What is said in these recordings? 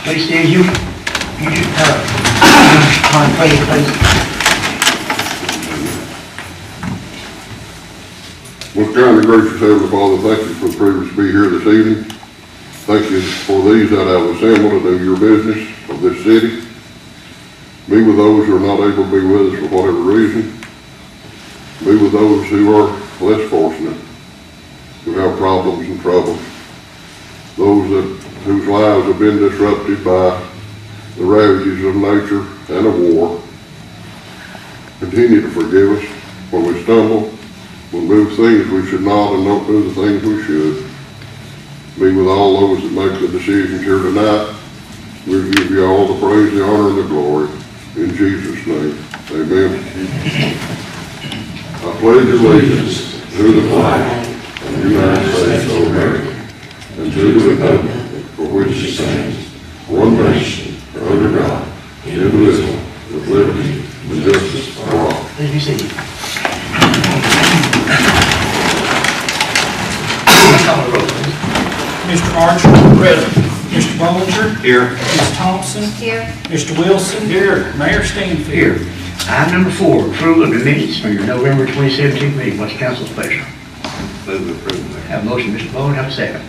Please stand, you should, please. Most kind and gracious Heavenly Father, thank you for the privilege to be here this evening. Thank you for these that have assembled to do your business of this city. Be with those who are not able to be with us for whatever reason. Be with those who are less fortunate, who have problems and troubles. Those whose lives have been disrupted by the ravages of nature and of war. Continue to forgive us when we stumble, when we do things we should not, and don't do the things we should. Be with all those that make the decisions here tonight. We give you all the praise, the honor, and the glory. In Jesus' name, amen. I pledge allegiance to the flag of the United States of America and to the republic for which it stands, one nation, under God, indivisible, with liberty and justice for all. Please be seated. Call the roll, please. Mr. Archer. Present. Mr. Bollinger. Here. Ms. Thompson. Here. Mr. Wilson. Here. Mayor Stanfield. Here. Item number 4, approval of the minutes from your November 2017 meeting. What's council's pleasure? Move to approve, Mayor. Have a motion, Mr. Bowman, have a second.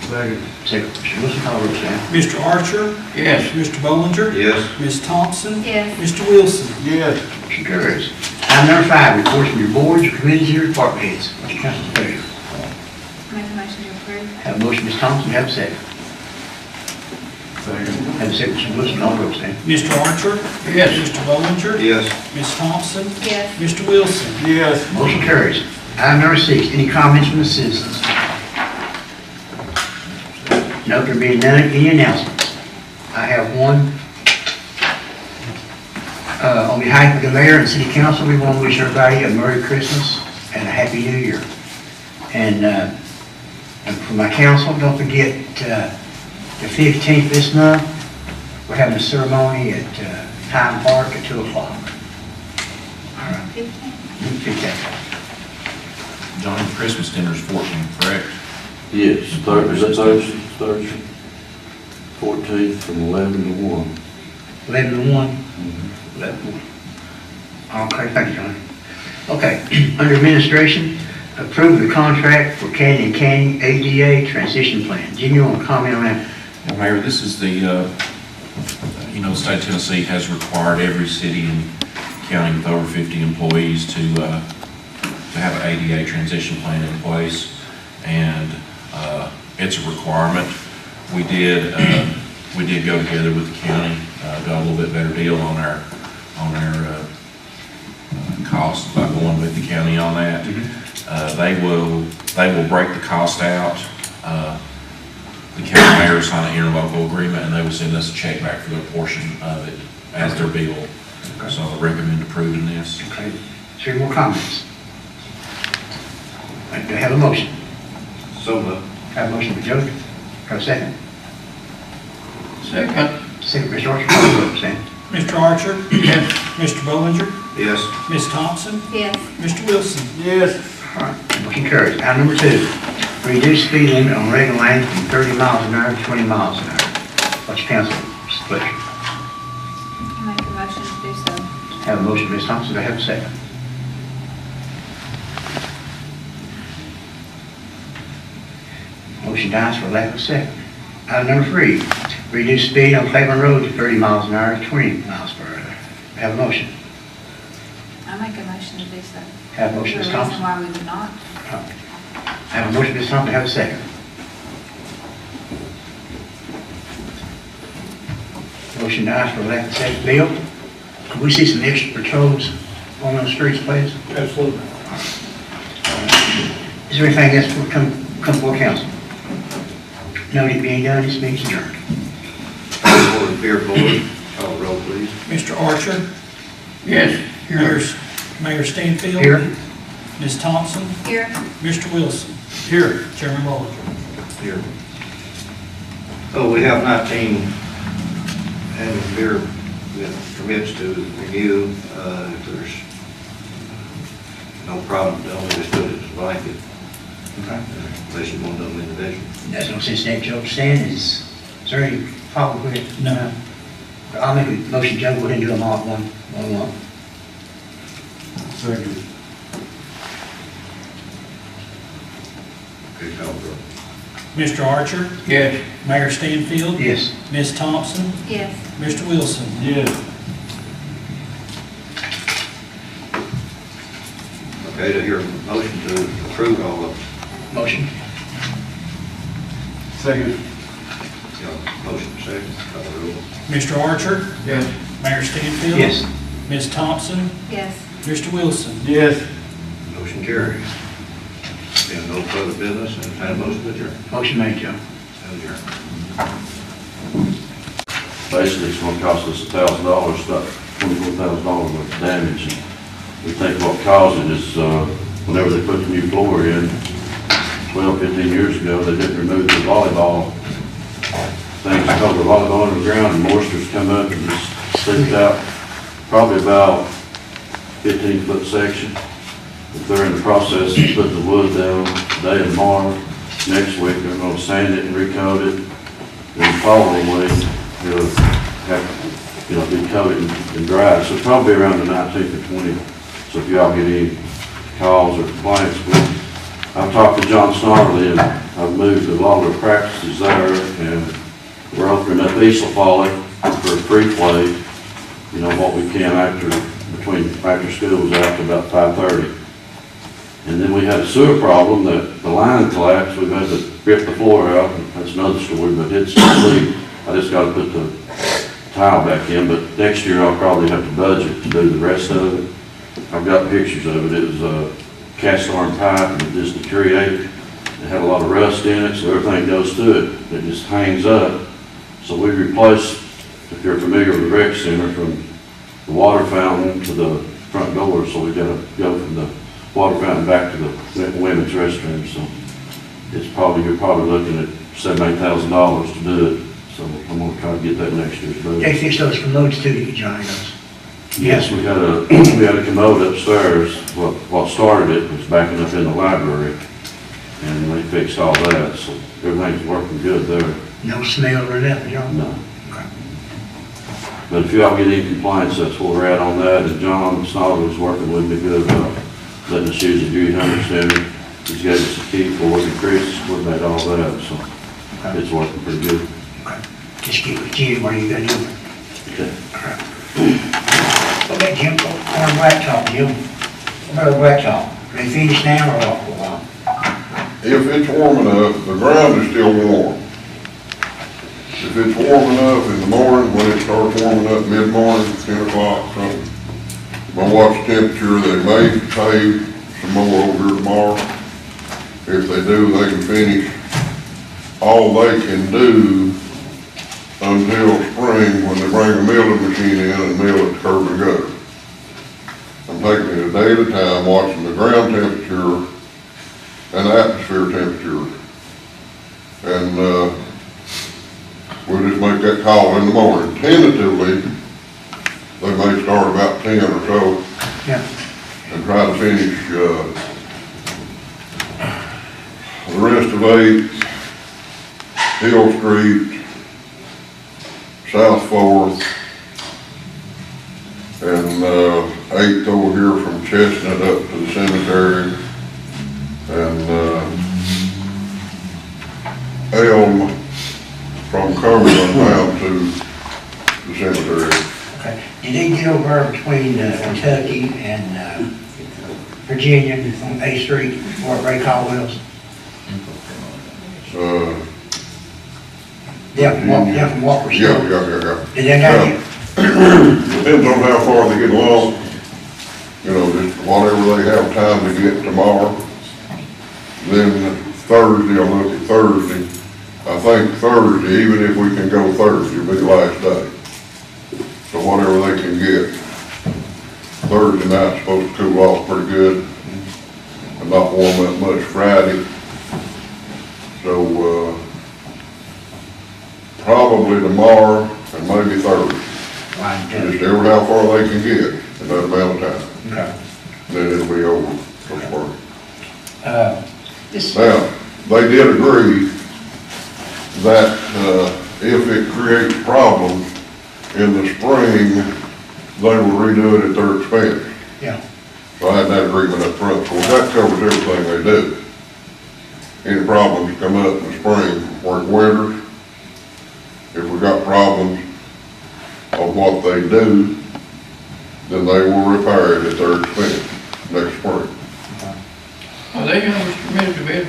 Second. Second, Mr. Wilson, call the roll, Sam. Mr. Archer. Yes. Mr. Bollinger. Yes. Ms. Thompson. Yes. Mr. Wilson. Yes. Motion carries. Item number 5, reports from your boards, your committees, and your department heads. What's council's pleasure? Make a motion to approve. Have a motion, Ms. Thompson, have a second. Have a second, Mr. Wilson, call the roll, Sam. Mr. Archer. Yes. Mr. Bollinger. Yes. Ms. Thompson. Yes. Mr. Wilson. Yes. Motion carries. Item number 6, any comments from the citizens? No, there being none, any announcements? I have one. On behalf of the mayor and city council, we want to wish everybody a Merry Christmas and a Happy New Year. And for my council, don't forget the 15th this month, we're having a ceremony at Time Park at 2 o'clock. All right, 15th. John, Christmas dinner's 14, correct? Yes, Thursday, 14th from 11 to 1. 11 to 1? 11 to 1. Okay, thank you, John. Okay, under administration, approve the contract for Canyon Canyon ADA transition plan. Jim, you want to comment on that? Well, Mayor, this is the, the state of Tennessee has required every city and county with over 50 employees to have an ADA transition plan in place, and it's a requirement. We did go together with the county, got a little bit better deal on our costs by going with the county on that. They will break the cost out. The county mayor signed an interlocal agreement, and they will send us a check back for their portion of it as their bill. Okay. So I recommend approving this. Okay, 3 more comments. All right, do I have a motion? So moved. Have a motion for Joseph. Have a second? Second. Second, Mr. Archer, call the roll, Sam. Mr. Archer. Yes. Mr. Bollinger. Yes. Ms. Thompson. Yes. Mr. Wilson. Yes. All right, motion carries. Item number 2, reduce speed limit on regular lane from 30 miles an hour to 20 miles an hour. What's your council's pleasure? Make a motion to do so. Have a motion, Ms. Thompson, do I have a second? Motion dies for lack of a second. Item number 3, reduce speed on Claiborne Road to 30 miles an hour to 20 miles per hour. Have a motion. I make a motion to do so. Have a motion, Ms. Is there a reason Thompson. why we would not? Have a motion, Ms. Thompson, have a second. Motion dies for lack of a second. Bill, could we see some extra patrols on those streets, please? Absolutely. Is there anything else for come before council? No, it being done, this meeting's adjourned. Board of Beer Board, call the roll, please. Mr. Archer. Yes. Mayor Stanfield. Here. Ms. Thompson. Here. Mr. Wilson. Here. Chairman Bollinger. Here. Oh, we have 19 annual beer permits to renew. If there's no problem, don't just put it as a blanket, Okay. unless you want them individually. That's no sense that Joe stand is Is there any problem with it? No. I'll make a motion, Joe, go ahead and do them all at one. Second. Okay, call the roll. Mr. Archer? Yes. Mayor Stanfield? Yes. Ms. Thompson? Yes. Mr. Wilson? Yes. Okay, to hear a motion to approve all of, Motion? Second. motion second, call the roll. Mr. Archer? Yes. Mayor Stanfield? Yes. Ms. Thompson? Yes. Mr. Wilson? Yes. Motion carries. Being no further business, and have a motion to adjourn. Motion made, Joe. Adjourn. Basically, it's gonna cost us $1,000, about $24,000 worth of damage. And we think what caused it is, whenever they put the new floor in, 12, 15 years ago, they didn't remove the volleyball things, cover the volleyball on the ground, and moisture's come up and just slipped out, probably about 15-foot section. If they're in the process of putting the wood down today and tomorrow, next week, they're gonna sand it and recoat it. Then the following week, it'll have, be coated and dried. So probably around the 19th or 20th. So if y'all get any calls or complaints, I've talked to John Snarley, and I've moved a lot of the practices there, and we're opening up East LaFollette for free play, what we can after school is after about 5:30. And then we had a sewer problem that the line collapsed, we've had to rip the floor out, and that's another story, but it's complete. I just gotta put the tile back in, but next year I'll probably have to budget to do the rest of it. I've got pictures of it. It was a cast iron pipe, and it just deteriorated. It had a lot of rust in it, so everything goes to it. It just hangs up. So we replaced, if you're familiar with the rec center, from the water fountain to the front door, so we gotta go from the water fountain back to the women's restroom. So you're probably looking at $7,000-8,000 to do it. So I'm gonna try to get that next year's budget. They fixed those commodes too, did you, Johnny, those? Yes, we had a commode upstairs. What started it was backing up in the library, and they fixed all that, so everything's working good there. No smell or nothing, John? No. But if y'all get any complaints, that's where we're at on that, and John Snodder's working with me good about letting us use the Dewey Hunter Center. He's got us a key for it, and Chris has coordinated all that, so it's working pretty good. Okay. Just keep with Jim where you got to do it. Okay. Okay, Jim, on blacktop, Jim. What about the blacktop? They finished now or what for a while? If it's warm enough, the ground is still warm. If it's warm enough in the morning, when it starts warming up mid-morning, 10 o'clock, something, we'll watch the temperature. They may pave some more over here tomorrow. If they do, they can finish all they can do until spring, when they bring the milling machine in and mill at the curb and gutter. I'm taking it a day at a time, watching the ground temperature and the atmosphere temperature. And we'll just make that call in the morning. Tentatively, they may start about 10 or so. Yeah. And try to finish the rest of 8, Hill Street, South 4th, and 8th over here from Chestnut up to the cemetery, and Elm from Cumberland down to the cemetery. Okay. Did they get over between Kentucky and Virginia on A Street, Fort Ray Caldwell's? Yeah, from Walker Street. Yeah. Did they got you? Depends on how far they get along. Just whatever they have time to get tomorrow. Then Thursday, I'll look at Thursday. I think Thursday, even if we can go Thursday, will be the last day. So whatever they can get. Thursday night's supposed to cool off pretty good and not warm up much Friday. So, probably tomorrow and maybe Thursday. Just every how far they can get in that amount of time. Okay. Then it'll be over. This, Now, they did agree that, if it creates problems in the spring, they will redo it at their expense. Yeah. So I had that agreement up front, so that covers everything they do. Any problems come up in the spring or in winter, if we got problems of what they do, then they will repair it at their expense next spring. Are they gonna submit a bid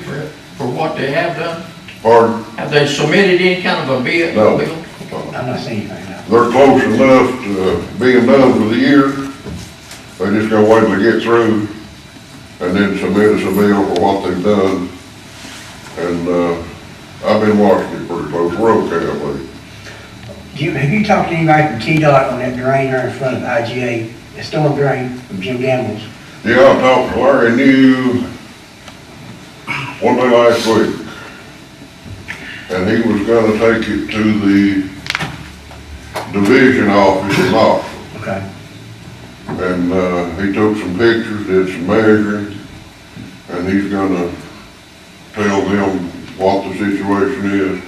for what they have done? Pardon? Have they submitted any kind of a bid? No. Bill? I'm not seeing anything now. They're close enough to being done for the year. They just gotta wait till they get through and then submit us a bill for what they've done. And, I've been watching it pretty close. We're okay, I believe. Have you talked to anybody from T-Dot on that drain there in front of IGA, the storm drain from Jim Gamble's? Yeah, I talked to Larry New one day last week. And he was gonna take it to the division office in Knoxville. Okay. And, he took some pictures, did some measuring, and he's gonna tell them what the situation is.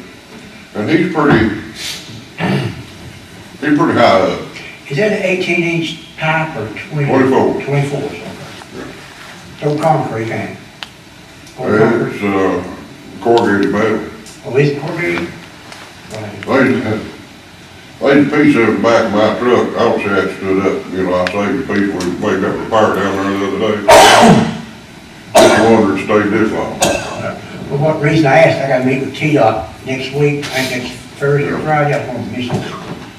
And he's pretty high up. Is that an 18-inch pipe or 20? 24. 24, okay. So concrete, ain't it? Or concrete? It's, corrugated metal. Oh, is it corrugated? Right. They piece of the back of my truck, I don't say I stood up, you know, I saved the piece we made that repair down there the other day. Just wondered it stayed this long. For what reason I asked, I gotta meet with T-Dot next week, I think next Thursday or Friday, I want permission.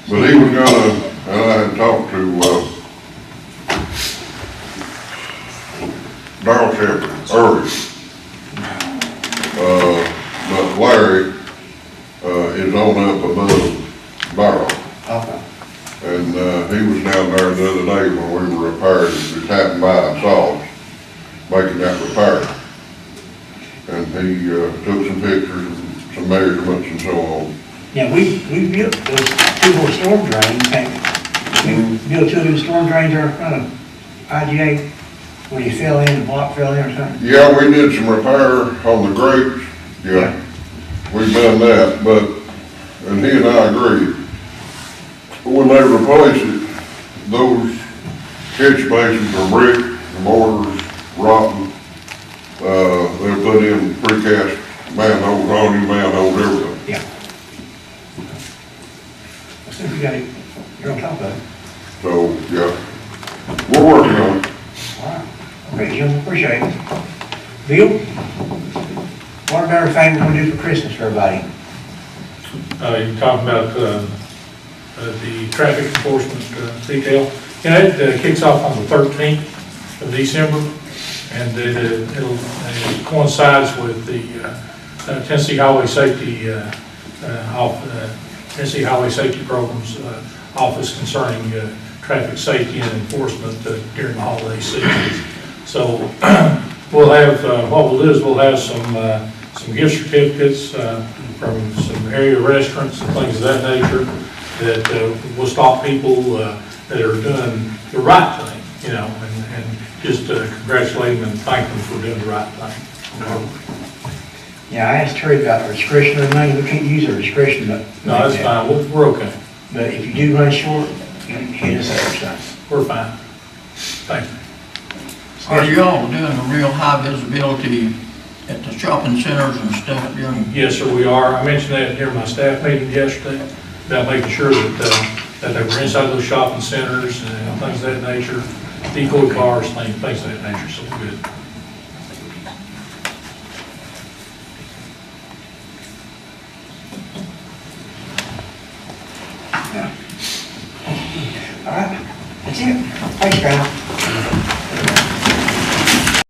But he was gonna, and I had talked to, Darrell Shepherd early. But Larry, is on up above Darrell. Okay. And, he was down there the other day when we were repairing, just happened by and saw us making that repair. And he, took some pictures and some measurements and so on. Now, we built those two more storm drains, we built two new storm drains there in front of IGA, where you fell in, the block fell in or something. Yeah, we did some repair on the grates, yeah, we've done that, but, and he and I agree, when they replace it, those catch basins are brick, the mortar's rotten, they'll put in precast manholes, all new manholes, everything. Yeah. I think you got it, you're on top of it. So, yeah, we're working on it. All right. Okay, Jim, appreciate it. Bill? What better thing we're gonna do for Christmas for everybody? You talking about, the traffic enforcement detail. Yeah, it kicks off on the 13th of December, and it coincides with the Tennessee Highway Safety Tennessee Highway Safety Programs Office concerning traffic safety and enforcement during the holiday season. So we'll have what we'll do is we'll have some gift certificates from some area restaurants and things of that nature that will stop people that are doing the right thing, you know, and just congratulate them and thank them for doing the right thing. Yeah, I asked Terry about the discretionary money, we can't use our discretion, but. No, that's fine, we're okay, But if you do run short, you can hit us up or something. we're fine. Thank you. Are you all doing a real high visibility at the shopping centers and stuff during? Yes, sir, we are. I mentioned that during my staff meeting yesterday, about making sure that they were inside those shopping centers and things of that nature, decoy cars, things of that nature, so we're good. All right, that's it. Thanks, guys.